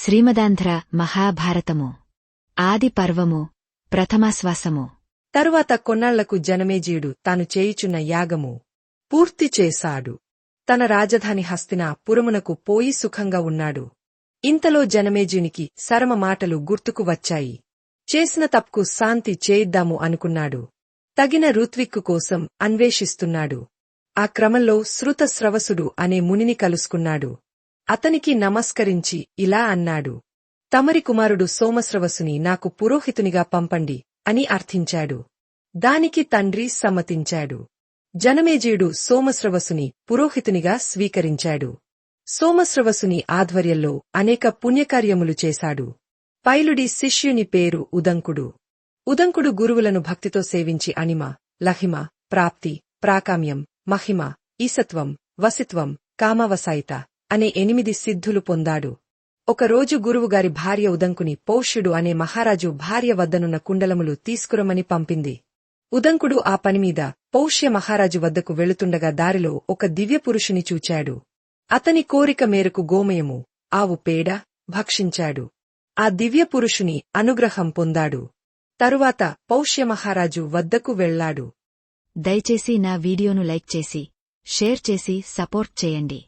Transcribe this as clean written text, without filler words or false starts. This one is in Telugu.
శ్రీమదాంధ్ర మహాభారతము ఆది పర్వము ప్రథమాశ్వాసము. తరువాత కొన్నాళ్లకు జనమేజయుడు తాను చేయుచున్న యాగము పూర్తి చేశాడు. తన రాజధాని హస్తినాపురమునకు పోయి సుఖంగా ఉన్నాడు. ఇంతలో జనమేజయునికి సరమ మాటలు గుర్తుకు వచ్చాయి. చేసిన తప్పుకు శాంతి చేయిద్దాము అనుకున్నాడు. తగిన ఋత్విక్కు కోసం అన్వేషిస్తున్నాడు. ఆ క్రమంలో శృతస్రవసుడు అనే మునిని కలుసుకున్నాడు. అతనికి నమస్కరించి ఇలా అన్నాడు: తమరి కుమారుడు సోమస్రవసుని నాకు పురోహితునిగా పంపండి అని అర్థించాడు. దానికి తండ్రి సమ్మతించాడు. జనమేజయుడు సోమస్రవసుని పురోహితునిగా స్వీకరించాడు. సోమస్రవసుని ఆధ్వర్యంలో అనేక పుణ్యకార్యములు చేశాడు. పైలుడి శిష్యుని పేరు ఉదంకుడు. ఉదంకుడు గురువులను భక్తితో సేవించి అణిమ, లహిమ, ప్రాప్తి, ప్రాకామ్యం, మహిమ, ఈసత్వం, వసిత్వం, కామవసాయిత అనే 8 సిద్ధులు పొందాడు. ఒకరోజు గురువుగారి భార్య ఉదంకుని పౌష్యుడు అనే మహారాజు భార్య వద్దనున్న కుండలములు తీసుకురమని పంపింది. ఉదంకుడు ఆ పనిమీద పౌష్య మహారాజు వద్దకు వెళుతుండగా దారిలో ఒక దివ్యపురుషుని చూచాడు. అతని కోరిక మేరకు గోమయము, ఆవు పేడ భక్షించాడు. ఆ దివ్యపురుషుని అనుగ్రహం పొందాడు. తరువాత పౌష్య మహారాజు వద్దకు వెళ్లాడు. దయచేసి నా వీడియోను లైక్ చేసి, షేర్ చేసి సపోర్ట్ చేయండి.